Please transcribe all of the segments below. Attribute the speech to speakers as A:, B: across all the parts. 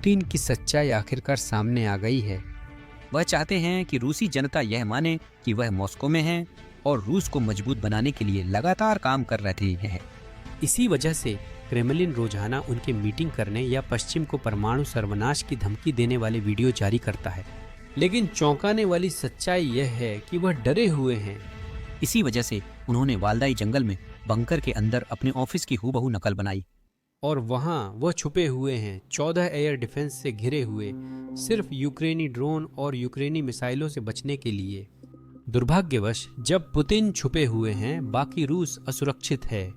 A: Putin की सच्चाई आखिरकार सामने आ गई है।
B: वह चाहते हैं कि रूसी जनता यह माने कि वह मॉस्को में है और रूस को मजबूत बनाने के लिए लगातार काम कर रही है।
A: इसी वजह से क्रेमलिन रोजाना उनके मीटिंग करने या पश्चिम को परमाणु सर्वनाश की धमकी देने वाले वीडियो जारी करता है। लेकिन चौंकाने वाली सच्चाई यह है कि वह डरे हुए हैं।
B: इसी वजह से उन्होंने वालदाई जंगल में बंकर के अंदर अपने ऑफिस की हूबहू नकल बनाई
A: और वहां वह छुपे हुए हैं, 14 एयर डिफेंस से घिरे हुए, सिर्फ यूक्रेनी ड्रोन और यूक्रेनी मिसाइलों से बचने के लिए। दुर्भाग्यवश जब पुतिन छुपे हुए हैं, बाकी रूस असुरक्षित है।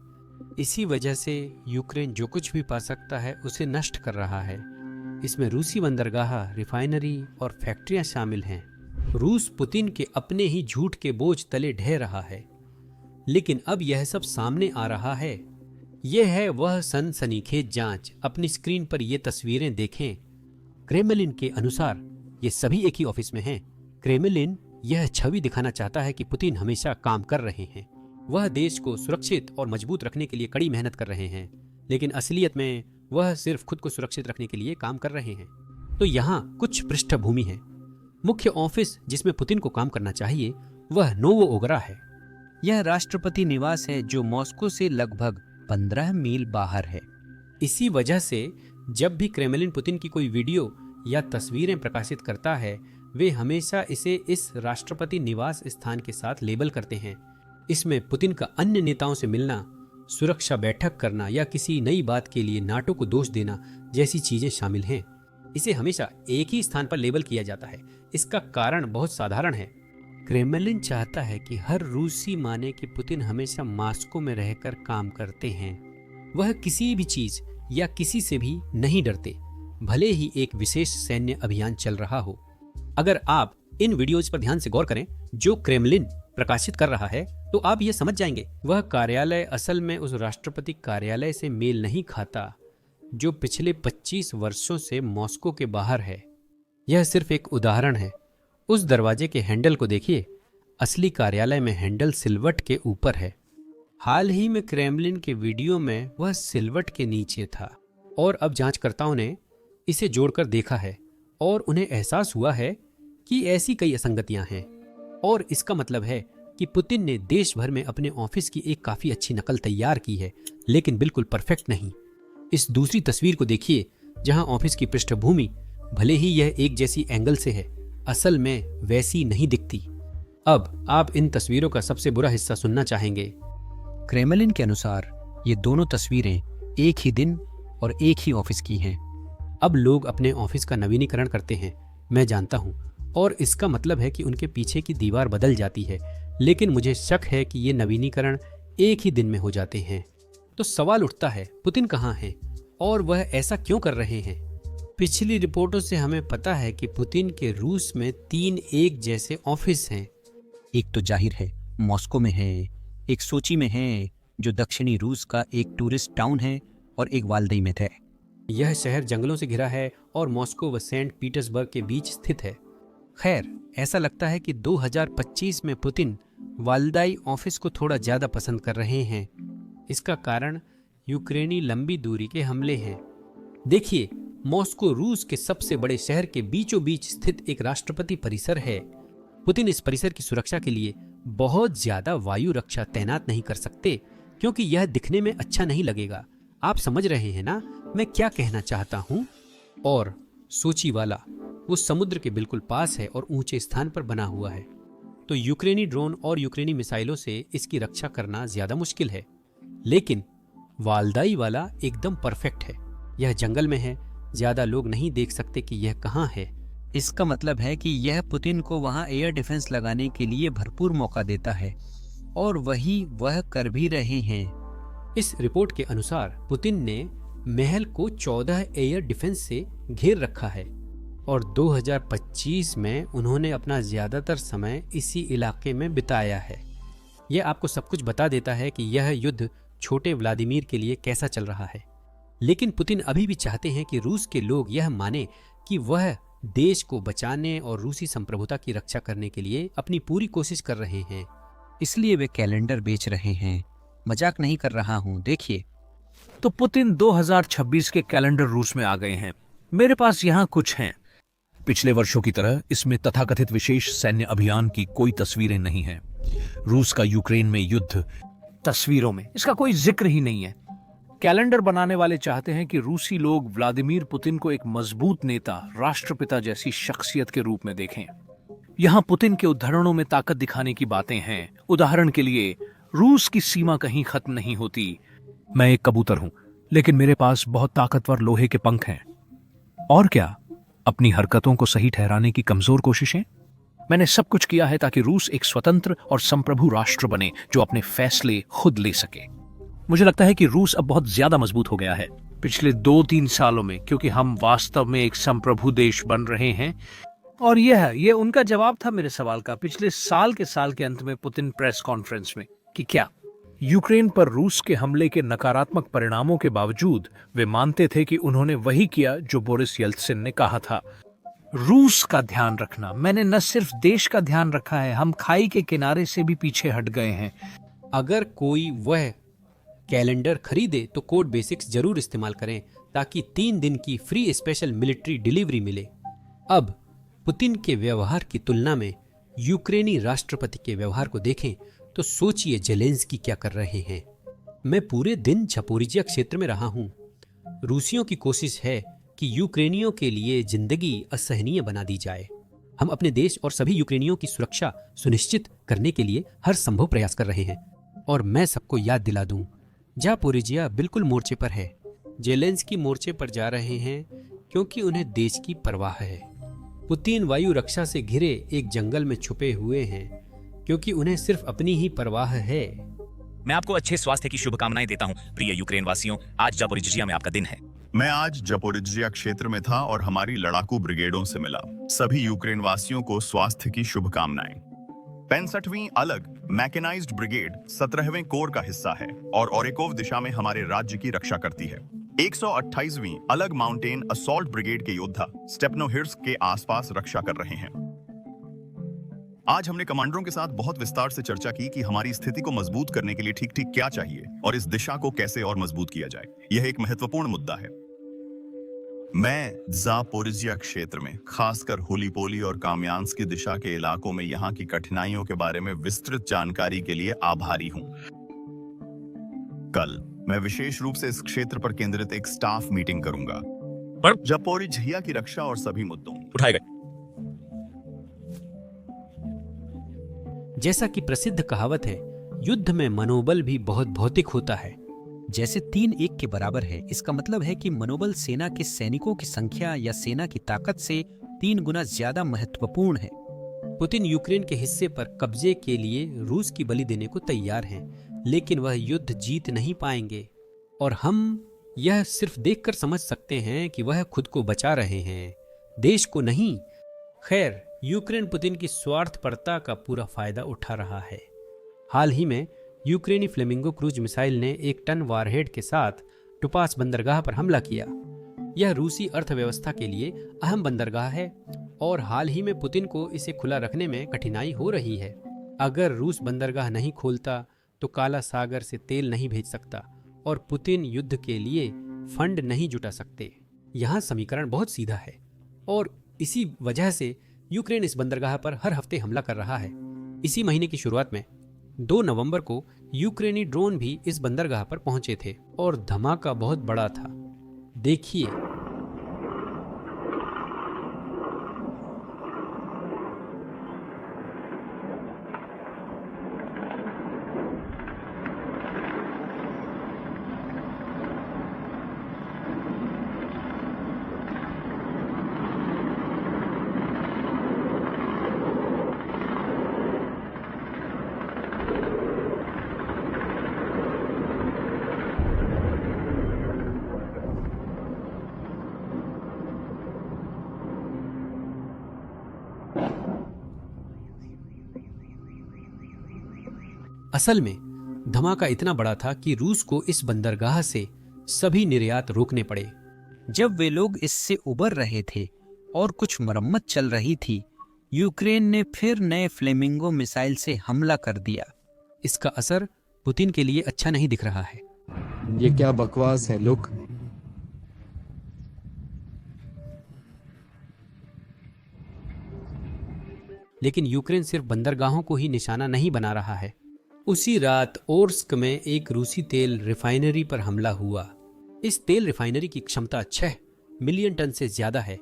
A: इसी वजह से यूक्रेन जो कुछ भी पा सकता है उसे नष्ट कर रहा है। इसमें रूसी बंदरगाह, रिफाइनरी और फैक्ट्रियां शामिल हैं। रूस पुतिन के अपने ही झूठ के बोझ तले ढह रहा है। लेकिन अब यह सब सामने आ रहा है। यह है वह सनसनीखेज जांच। अपनी स्क्रीन पर ये तस्वीरें देखें। क्रेमलिन के अनुसार ये सभी एक ही ऑफिस में हैं। क्रेमलिन यह छवि दिखाना चाहता है कि पुतिन हमेशा काम कर रहे हैं। वह देश को सुरक्षित और मजबूत रखने के लिए कड़ी मेहनत कर रहे हैं, लेकिन असलियत में वह सिर्फ खुद को सुरक्षित रखने के लिए काम कर रहे हैं। तो यहाँ कुछ पृष्ठभूमि है। मुख्य ऑफिस जिसमें पुतिन को काम करना चाहिए वह नोवोओगरा है।
B: यह राष्ट्रपति निवास है जो मॉस्को से लगभग 15 मील बाहर है।
A: इसी वजह से जब भी क्रेमलिन पुतिन की कोई वीडियो या तस्वीरें प्रकाशित करता है, वे हमेशा इसे इस राष्ट्रपति निवास स्थान के साथ लेबल करते हैं। इसमें पुतिन का अन्य नेताओं से मिलना, सुरक्षा बैठक करना या किसी नई बात के लिए नाटो को दोष देना जैसी चीजें शामिल हैं। इसे हमेशा एक ही स्थान पर लेबल किया जाता है। इसका कारण बहुत साधारण है। क्रेमलिन चाहता है कि हर रूसी माने कि पुतिन हमेशा मॉस्को में रहकर काम करते हैं। वह किसी भी चीज या किसी से भी नहीं डरते, भले ही एक विशेष सैन्य अभियान चल रहा हो। अगर आप इन वीडियोज पर ध्यान से गौर करें जो क्रेमलिन प्रकाशित कर रहा है, तो आप यह समझ जाएंगे वह कार्यालय असल में उस राष्ट्रपति कार्यालय से मेल नहीं खाता जो पिछले 25 वर्षों से मॉस्को के बाहर है। यह सिर्फ एक उदाहरण है। उस दरवाजे के हैंडल को देखिए। असली कार्यालय में हैंडल सिलवट के ऊपर है। हाल ही में क्रेमलिन के वीडियो में वह सिलवट के नीचे था और अब जांचकर्ताओं ने इसे जोड़कर देखा है और उन्हें एहसास हुआ है कि ऐसी कई असंगतियां हैं। और इसका मतलब है कि पुतिन ने देश भर में अपने ऑफिस की एक काफी अच्छी नकल तैयार की है, लेकिन बिल्कुल परफेक्ट नहीं। इस दूसरी तस्वीर को देखिए जहां ऑफिस की पृष्ठभूमि भले ही यह एक जैसी एंगल से है, असल में वैसी नहीं दिखती। अब आप इन तस्वीरों का सबसे बुरा हिस्सा सुनना चाहेंगे।
B: क्रेमलिन के अनुसार ये दोनों तस्वीरें एक ही दिन और एक ही ऑफिस की हैं।
A: अब लोग अपने ऑफिस का नवीनीकरण करते हैं, मैं जानता हूं, और इसका मतलब है कि उनके पीछे की दीवार बदल जाती है, लेकिन मुझे शक है कि ये नवीनीकरण एक ही दिन में हो जाते हैं। तो सवाल उठता है, पुतिन कहाँ हैं और वह ऐसा क्यों कर रहे हैं? पिछली रिपोर्टों से हमें पता है कि पुतिन के रूस में 3 एक जैसे ऑफिस हैं।
B: एक तो जाहिर है मॉस्को में है, एक सोची में है जो दक्षिणी रूस का एक टूरिस्ट टाउन है, और एक वाल्दाई में है।
A: यह शहर जंगलों से घिरा है और मॉस्को व सेंट पीटर्सबर्ग के बीच स्थित है।
B: खैर, ऐसा लगता है कि 2025 में पुतिन
A: वाल्दाई ऑफिस को थोड़ा ज्यादा पसंद कर रहे हैं। इसका कारण यूक्रेनी लंबी दूरी के हमले हैं। देखिए, मॉस्को रूस के सबसे बड़े शहर के बीचों बीच स्थित एक राष्ट्रपति परिसर है। पुतिन इस परिसर की सुरक्षा के लिए बहुत ज्यादा वायु रक्षा तैनात नहीं कर सकते, क्योंकि यह दिखने में अच्छा नहीं लगेगा। आप समझ रहे हैं ना मैं क्या कहना चाहता हूं? और सोची वाला वो समुद्र के बिल्कुल पास है और ऊंचे स्थान पर बना हुआ है, तो यूक्रेनी ड्रोन और यूक्रेनी मिसाइलों से इसकी रक्षा करना ज्यादा मुश्किल है। लेकिन वाल्दाई वाला एकदम परफेक्ट है। यह जंगल में है, ज्यादा लोग नहीं देख सकते कि यह कहाँ है।
B: इसका मतलब है कि यह पुतिन को वहां एयर डिफेंस लगाने के लिए भरपूर मौका देता है, और वही वह कर भी रहे हैं।
A: इस रिपोर्ट के अनुसार पुतिन ने महल को 14 एयर डिफेंस से घेर रखा है और 2025 में उन्होंने अपना ज्यादातर समय इसी इलाके में बिताया है। यह आपको सब कुछ बता देता है कि यह युद्ध छोटे व्लादिमीर के लिए कैसा चल रहा है। लेकिन पुतिन अभी भी चाहते हैं कि रूस के लोग यह माने कि वह देश को बचाने और रूसी संप्रभुता की रक्षा करने के लिए अपनी पूरी कोशिश कर रहे हैं।
B: इसलिए वे कैलेंडर बेच रहे हैं। मजाक नहीं कर रहा हूं, देखिए।
C: तो पुतिन 2026 के कैलेंडर रूस में आ गए हैं। मेरे पास यहाँ कुछ हैं। पिछले वर्षों की तरह इसमें तथाकथित विशेष सैन्य अभियान की कोई तस्वीरें नहीं हैं। रूस का यूक्रेन में युद्ध तस्वीरों में इसका कोई जिक्र ही नहीं है। कैलेंडर बनाने वाले चाहते हैं कि रूसी लोग व्लादिमीर पुतिन को एक मजबूत नेता, राष्ट्रपिता जैसी शख्सियत के रूप में देखें। यहाँ पुतिन के उद्धरणों में ताकत दिखाने की बातें हैं। उदाहरण के लिए, रूस की सीमा कहीं खत्म नहीं होती। मैं एक कबूतर हूं, लेकिन मेरे पास बहुत ताकतवर लोहे के पंख हैं। और क्या, अपनी हरकतों को सही ठहराने की कमजोर कोशिशें। मैंने सब कुछ किया है ताकि रूस एक स्वतंत्र और संप्रभु राष्ट्र बने जो अपने फैसले खुद ले सके। मुझे लगता है कि रूस अब बहुत ज्यादा मजबूत हो गया है पिछले 2-3 सालों में, क्योंकि हम वास्तव में एक संप्रभु देश बन रहे हैं। और ये उनका जवाब था मेरे सवाल का पिछले साल के अंत में पुतिन प्रेस कॉन्फ्रेंस में, कि क्या यूक्रेन पर रूस के हमले के नकारात्मक परिणामों के बावजूद वे मानते थे कि उन्होंने वही किया जो बोरिस येल्त्सिन ने कहा था, रूस का ध्यान रखना। मैंने न सिर्फ देश का ध्यान रखा है, हम खाई के किनारे से भी पीछे हट गए हैं।
A: अगर कोई वह कैलेंडर खरीदे तो कोड बेसिक्स जरूर इस्तेमाल करें ताकि 3 दिन की फ्री स्पेशल मिलिट्री डिलीवरी मिले। अब पुतिन के व्यवहार की तुलना में यूक्रेनी राष्ट्रपति के व्यवहार को देखें तो सोचिए जेलेंस्की क्या कर रहे हैं। मैं पूरे दिन ज़पोरिजिया क्षेत्र में रहा हूं। रूसियों की कोशिश है कि यूक्रेनियों के लिए जिंदगी असहनीय बना दी जाए। हम अपने देश और सभी यूक्रेनियों की सुरक्षा सुनिश्चित करने के लिए हर संभव प्रयास कर रहे हैं। और मैं सबको याद दिला दूं, ज़पोरिजिया बिल्कुल मोर्चे पर है। जेलेंस्की मोर्चे पर जा रहे हैं क्योंकि उन्हें देश की परवाह है। पुतिन वायु रक्षा से घिरे एक जंगल में छुपे हुए हैं क्योंकि उन्हें सिर्फ अपनी ही परवाह है।
D: मैं आपको अच्छे स्वास्थ्य की शुभकामनाएं देता हूं प्रिय यूक्रेन वासियों। आज ज़पोरिजिया में आपका दिन है।
E: मैं आज ज़पोरिजिया क्षेत्र में था और हमारी लड़ाकू ब्रिगेडों से मिला। सभी यूक्रेन वासियों को स्वास्थ्य की शुभकामनाएं। 65वीं अलग मैकेनाइज्ड ब्रिगेड 17वें कोर का हिस्सा है और ओरेकोव दिशा में हमारे राज्य की रक्षा करती है। 128वीं अलग माउंटेन असॉल्ट ब्रिगेड के योद्धा स्टेपनोहिर्स्क के आसपास रक्षा कर रहे हैं। आज हमने कमांडरों के साथ बहुत विस्तार से चर्चा की कि हमारी स्थिति को मजबूत करने के लिए ठीक ठीक क्या चाहिए और इस दिशा को कैसे और मजबूत किया जाए। यह एक महत्वपूर्ण मुद्दा है। मैं ज़पोरिजिया क्षेत्र में, खासकर हुलीपोली और काम्यांस्क की दिशा के इलाकों में यहाँ की कठिनाइयों के बारे में विस्तृत जानकारी के लिए आभारी हूँ। कल मैं विशेष रूप से इस क्षेत्र पर केंद्रित एक स्टाफ मीटिंग करूंगा पर ज़पोरिजिया की रक्षा और सभी मुद्दों
D: उठाए गए।
A: जैसा कि प्रसिद्ध कहावत है, युद्ध में मनोबल भी बहुत भौतिक होता है।
B: जैसे 3-1 के बराबर है। इसका मतलब है कि मनोबल सेना के सैनिकों की संख्या या सेना की ताकत से 3 गुना ज्यादा महत्वपूर्ण है।
A: पुतिन यूक्रेन के हिस्से पर कब्जे के लिए रूस की बलि देने को तैयार हैं, लेकिन वह युद्ध जीत नहीं पाएंगे और हम यह सिर्फ देखकर समझ सकते हैं कि वह खुद को बचा रहे हैं, देश को नहीं। खैर, यूक्रेन पुतिन की स्वार्थपरता का पूरा फायदा उठा रहा है। हाल ही में यूक्रेनी फ्लेमिंगो क्रूज मिसाइल ने 1 टन वारहेड के साथ टुपास बंदरगाह पर हमला किया। यह रूसी अर्थव्यवस्था के लिए अहम बंदरगाह है और हाल ही में पुतिन को इसे खुला रखने में कठिनाई हो रही है। अगर रूस बंदरगाह नहीं खोलता तो काला सागर से तेल नहीं भेज सकता और पुतिन युद्ध के लिए फंड नहीं जुटा सकते। यहाँ समीकरण बहुत सीधा है और इसी वजह से यूक्रेन इस बंदरगाह पर हर हफ्ते हमला कर रहा है। इसी महीने की शुरुआत में 2 नवंबर को यूक्रेनी ड्रोन भी इस बंदरगाह पर पहुंचे थे और धमाका बहुत बड़ा था। देखिए, असल में धमाका इतना बड़ा था कि रूस को इस बंदरगाह से सभी निर्यात रोकने पड़े।
B: जब वे लोग इससे उबर रहे थे और कुछ मरम्मत चल रही थी, यूक्रेन ने फिर नए फ्लेमिंगो मिसाइल से हमला कर दिया।
A: इसका असर पुतिन के लिए अच्छा नहीं दिख रहा है।
F: ये क्या बकवास है। लुक,
A: लेकिन यूक्रेन सिर्फ बंदरगाहों को ही निशाना नहीं बना रहा है। उसी रात ओर्स्क में एक रूसी तेल रिफाइनरी पर हमला हुआ। इस तेल रिफाइनरी की क्षमता 6 मिलियन टन से ज्यादा है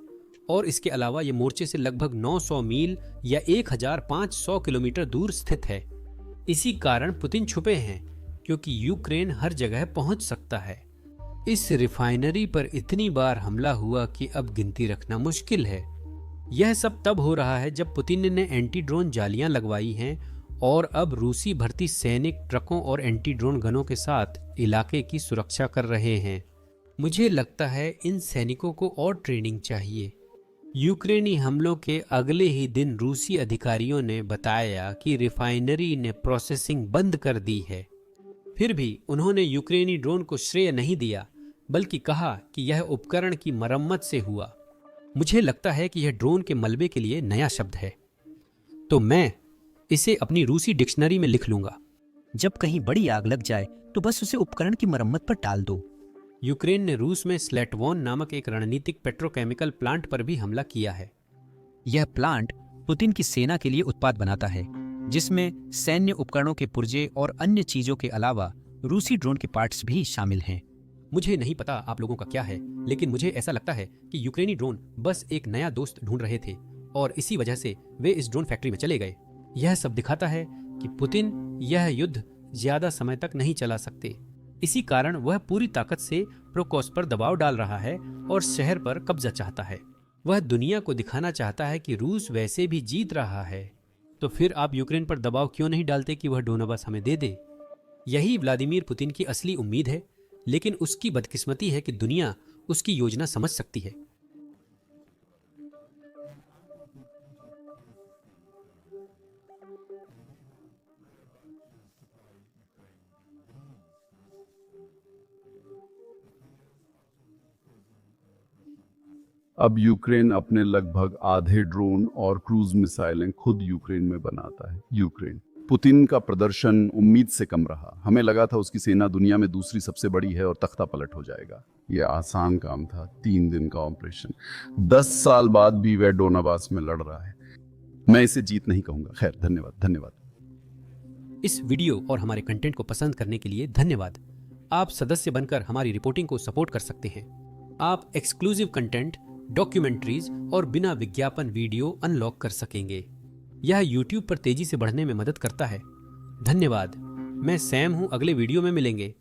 A: और इसके अलावा ये मोर्चे से लगभग 900 मील या 1500 किलोमीटर दूर स्थित है। इसी कारण पुतिन छुपे हैं, क्योंकि यूक्रेन हर जगह पहुंच सकता है। इस रिफाइनरी पर इतनी बार हमला हुआ कि अब गिनती रखना मुश्किल है। यह सब तब हो रहा है जब पुतिन ने एंटी ड्रोन जालियां लगवाई हैं और अब रूसी भर्ती सैनिक ट्रकों और एंटी ड्रोन गनों के साथ इलाके की सुरक्षा कर रहे हैं। मुझे लगता है इन सैनिकों को और ट्रेनिंग चाहिए। यूक्रेनी हमलों के अगले ही दिन रूसी अधिकारियों ने बताया कि रिफाइनरी ने प्रोसेसिंग बंद कर दी है। फिर भी उन्होंने यूक्रेनी ड्रोन को श्रेय नहीं दिया, बल्कि कहा कि यह उपकरण की मरम्मत से हुआ। मुझे लगता है कि यह ड्रोन के मलबे के लिए नया शब्द है, तो मैं इसे अपनी रूसी डिक्शनरी में लिख लूंगा।
B: जब कहीं बड़ी आग लग जाए तो बस उसे उपकरण की मरम्मत पर टाल दो।
A: यूक्रेन ने रूस में स्लेटवॉन नामक एक रणनीतिक पेट्रोकेमिकल प्लांट पर भी हमला किया है।
B: यह प्लांट पुतिन की सेना के लिए उत्पाद बनाता है, जिसमें सैन्य उपकरणों के पुर्जे और अन्य चीजों के अलावा रूसी ड्रोन के पार्ट्स भी शामिल हैं।
A: मुझे नहीं पता आप लोगों का क्या है, लेकिन मुझे ऐसा लगता है कि यूक्रेनी ड्रोन बस एक नया दोस्त ढूंढ रहे थे और इसी वजह से वे इस ड्रोन फैक्ट्री में चले गए। यह सब दिखाता है कि पुतिन यह युद्ध ज्यादा समय तक नहीं चला सकते। इसी कारण वह पूरी ताकत से प्रोकोस पर दबाव डाल रहा है और शहर पर कब्जा चाहता है। वह दुनिया को दिखाना चाहता है कि रूस वैसे भी जीत रहा है। तो फिर आप यूक्रेन पर दबाव क्यों नहीं डालते कि वह डोनाबास हमें दे दे? यही व्लादिमीर पुतिन की असली उम्मीद है, लेकिन उसकी बदकिस्मती है कि दुनिया उसकी योजना समझ सकती है।
F: अब यूक्रेन अपने लगभग आधे ड्रोन और क्रूज मिसाइलें खुद यूक्रेन में बनाता है। यूक्रेन पुतिन का प्रदर्शन उम्मीद से कम रहा। हमें लगा था उसकी सेना दुनिया में दूसरी सबसे बड़ी है और तख्ता पलट हो जाएगा। यह आसान काम था, 3 दिन का ऑपरेशन। 10 साल बाद भी वह डोनाबास में लड़ रहा है। मैं इसे जीत नहीं कहूंगा। खैर, धन्यवाद।
A: इस वीडियो और हमारे कंटेंट को पसंद करने के लिए धन्यवाद। आप सदस्य बनकर हमारी रिपोर्टिंग को सपोर्ट कर सकते हैं। आप एक्सक्लूसिव कंटेंट, डॉक्यूमेंट्रीज और बिना विज्ञापन वीडियो अनलॉक कर सकेंगे। यह YouTube पर तेजी से बढ़ने में मदद करता है। धन्यवाद। मैं सैम हूं। अगले वीडियो में मिलेंगे।